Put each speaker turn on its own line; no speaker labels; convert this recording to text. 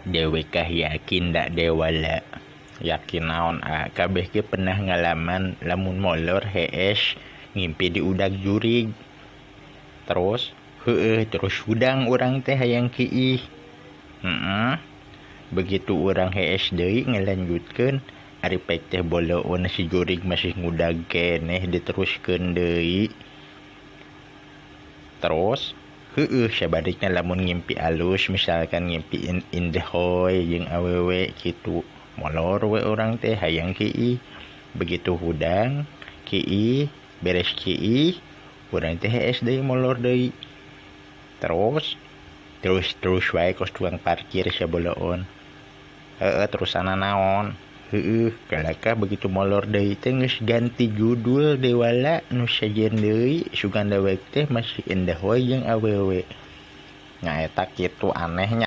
Dewe kah yakin dak dewala? Yakin naon kabeh ge pernah ngalaman lamun molor hees ngimpi di udag jurig. Terus hudang urang teh hayang kiih. Begitu urang hees deui ngalanjutkeun, ari paek teh boloon si jurig masih ngudag keneh diteruskeun deui. Terus sabalikna lamun ngimpi alus, misalkan ngimpi indahoy jeung awewe kitu, molor we urang teh hayang kiih. Begitu hudang kiih, beres kiih urang teh hees deui molor deui. Terus wae kos tukang parkir saboloon. Terusana naon? Kalaka begitu molor deui teh geus ganti judul dewala nu sajen deui suganda wae teh masih indahoy jeung awewe. Nya eta kitu anehnya.